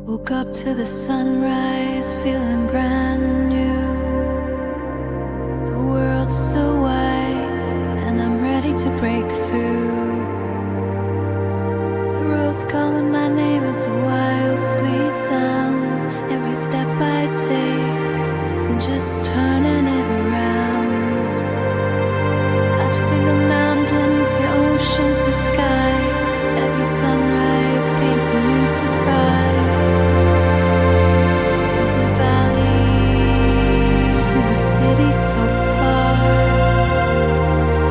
Woke up to the sunrise, feeling brand new. The world's so wide, and I'm ready to break through. The rose calling my name, it's a wild, sweet sound. Every step I take, I'm just turning it around. I've seen the mountains, the oceans, the skies. Every sunrise paints a new surprise. So far,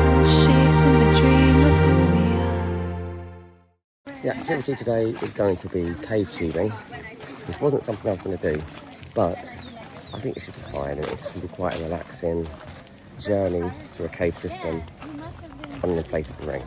I'm chasing the dream of who we are. The activity today is going to be cave tubing. This wasn't something I was going to do, but I think it should be fine, and it's going to be quite a relaxing journey through a cave system on an inflatable ring.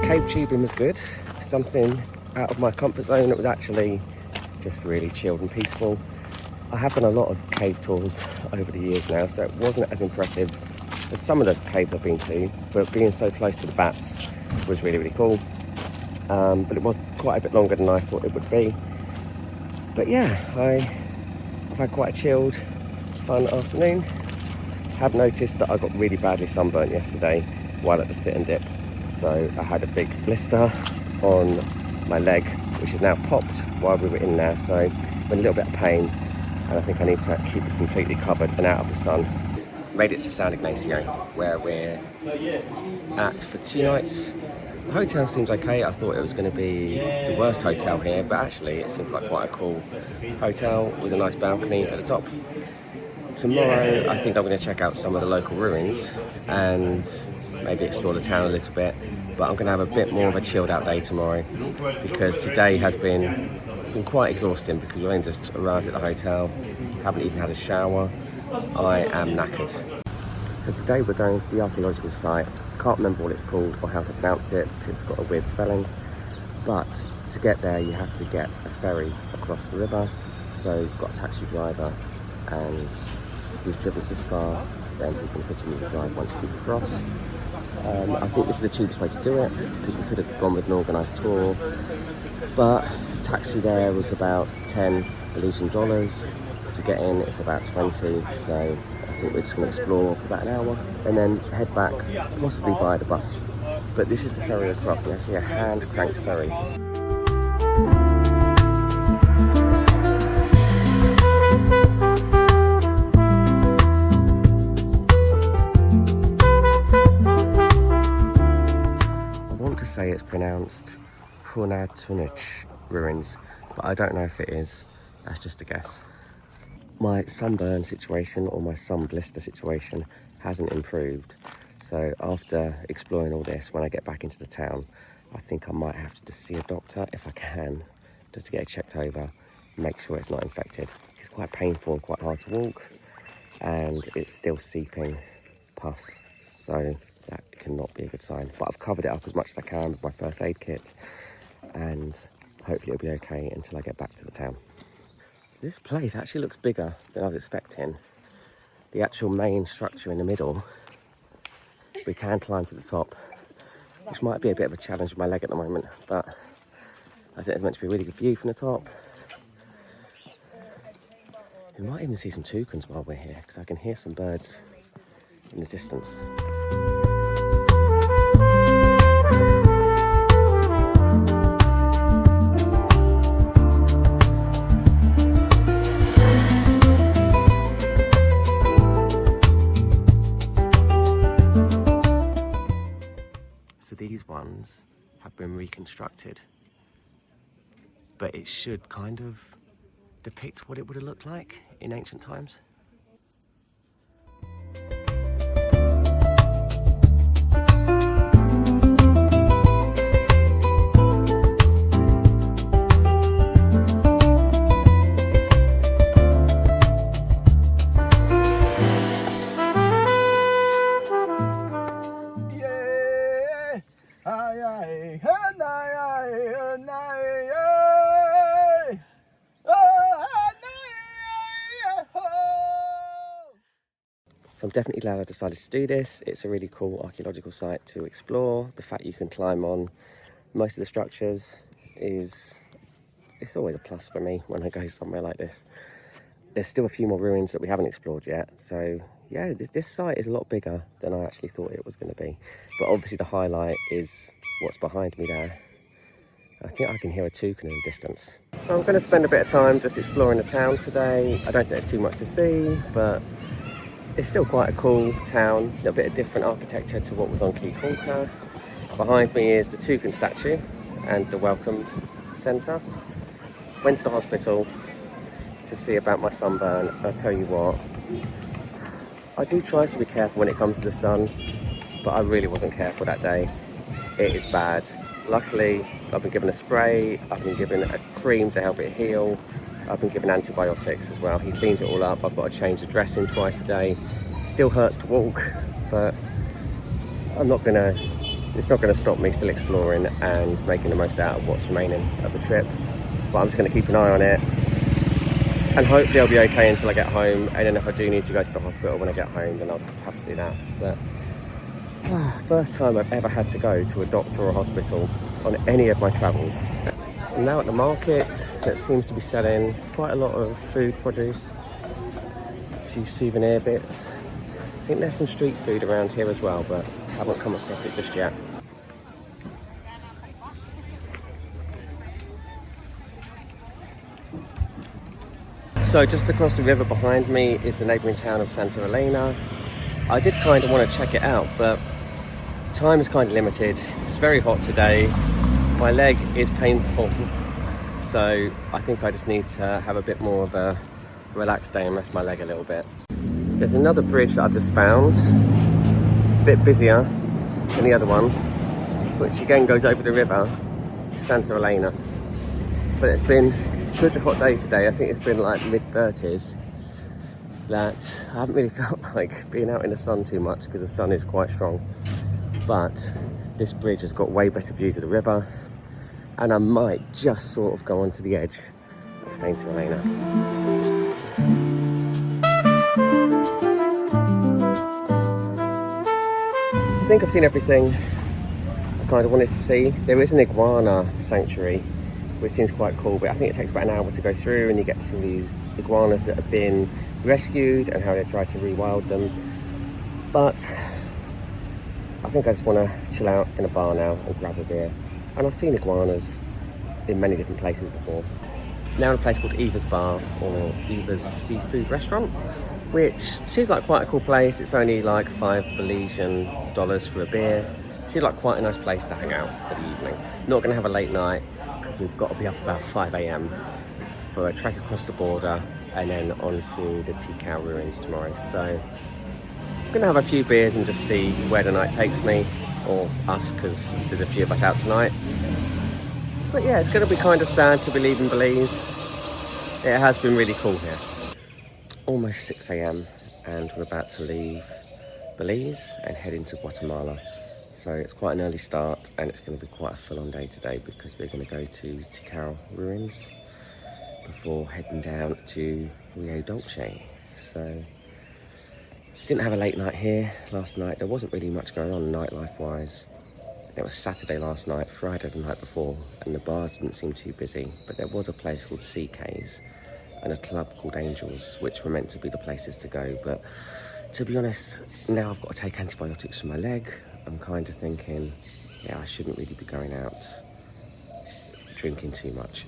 Cave tubing was good, something out of my comfort zone. It was actually just really chilled and peaceful. I have done a lot of cave tours over the years now, so it wasn't as impressive as some of the caves I've been to, but being so close to the bats was really, really cool. But it was quite a bit longer than I thought it would be. But yeah, I've had quite a chilled, fun afternoon. I have noticed that I got really badly sunburnt yesterday while at the sit and dip. So I had a big blister on my leg, which is now popped while we were in there. So I'm in a little bit of pain, and I think I need to keep this completely covered and out of the sun. Made it to San Ignacio, where we're at for 2 nights. The hotel seems okay. I thought it was going to be the worst hotel here, but actually it seemed like quite a cool hotel with a nice balcony at the top. Tomorrow I think I'm going to check out some of the local ruins and maybe explore the town a little bit, but I'm going to have a bit more of a chilled out day tomorrow, because today has been quite exhausting because we only just arrived at the hotel, haven't even had a shower. I am knackered. So today we're going to the archaeological site. Can't remember what it's called or how to pronounce it because it's got a weird spelling, but to get there you have to get a ferry across the river. So you've got a taxi driver, and he's driven us this far, then he's going to continue to drive once you've crossed. I think this is the cheapest way to do it, because we could have gone with an organised tour, but taxi there was about 10 Belizean dollars. To get in, it's about 20, so I think we're just going to explore for about an hour and then head back, possibly via the bus. But this is the ferry across, and actually a hand-cranked ferry. Say it's pronounced Hunatunich ruins, but I don't know if it is. That's just a guess. My sunburn situation, or my sun blister situation, hasn't improved. So after exploring all this, when I get back into the town, I think I might have to just see a doctor if I can, just to get it checked over, make sure it's not infected. It's quite painful and quite hard to walk, and it's still seeping pus, so that cannot be a good sign. But I've covered it up as much as I can with my first aid kit, and hopefully it'll be okay until I get back to the town. This place actually looks bigger than I was expecting. The actual main structure in the middle, we can climb to the top, which might be a bit of a challenge with my leg at the moment, but I think there's meant to be a really good view from the top. We might even see some toucans while we're here, because I can hear some birds in the distance. So these ones have been reconstructed, but it should kind of depict what it would have looked like in ancient times. I'm definitely glad I decided to do this. It's a really cool archaeological site to explore. The fact you can climb on most of the structures it's always a plus for me when I go somewhere like this. There's still a few more ruins that we haven't explored yet. So yeah, this site is a lot bigger than I actually thought it was going to be. But obviously the highlight is what's behind me there. I think I can hear a toucan in the distance. So I'm going to spend a bit of time just exploring the town today. I don't think there's too much to see, but it's still quite a cool town. A little bit of different architecture to what was on Key Corker. Behind me is the toucan statue and the welcome centre. Went to the hospital to see about my sunburn. I'll tell you what, I do try to be careful when it comes to the sun, but I really wasn't careful that day. It is bad. Luckily, I've been given a spray, I've been given a cream to help it heal, I've been given antibiotics as well. He cleans it all up. I've got to change the dressing twice a day. It still hurts to walk, but it's not gonna stop me still exploring and making the most out of what's remaining of the trip. But I'm just gonna keep an eye on it and hopefully I'll be okay until I get home. And then if I do need to go to the hospital when I get home, then I'll have to do that. But first time I've ever had to go to a doctor or a hospital on any of my travels. I'm now at the market that seems to be selling quite a lot of food produce, a few souvenir bits. I think there's some street food around here as well, but I haven't come across it just yet. So just across the river behind me is the neighbouring town of Santa Elena. I did kind of want to check it out, but time is kind of limited. It's very hot today. My leg is painful, so I think I just need to have a bit more of a relaxed day and rest my leg a little bit. So there's another bridge that I've just found, a bit busier than the other one, which again goes over the river to Santa Elena. But it's been such a hot day today. I think it's been like mid-30s that I haven't really felt like being out in the sun too much because the sun is quite strong. But this bridge has got way better views of the river, and I might just sort of go onto the edge of Santa Elena. I think I've seen everything I kind of wanted to see. There is an iguana sanctuary, which seems quite cool, but I think it takes about an hour to go through, and you get to see these iguanas that have been rescued and how they try to rewild them. But I think I just want to chill out in a bar now and grab a beer. And I've seen iguanas in many different places before. Now in a place called Eva's Bar, or Eva's Seafood Restaurant, which seems like quite a cool place. It's only like $5 Belizean for a beer. Seems like quite a nice place to hang out for the evening. Not going to have a late night because we've got to be up about 5 AM for a trek across the border and then on to the Tikal ruins tomorrow. So I'm going to have a few beers and just see where the night takes me, or us, because there's a few of us out tonight. But yeah, it's going to be kind of sad to be leaving Belize. It has been really cool here. Almost 6 AM and we're about to leave Belize and head into Guatemala. So it's quite an early start and it's going to be quite a full-on day today because we're going to go to Tikal ruins before heading down to Rio Dolce. So didn't have a late night here last night. There wasn't really much going on nightlife wise. It was Saturday last night, Friday the night before, and the bars didn't seem too busy, but there was a place called CK's and a club called Angels, which were meant to be the places to go. But to be honest, now I've got to take antibiotics for my leg. I'm kind of thinking, yeah, I shouldn't really be going out drinking too much.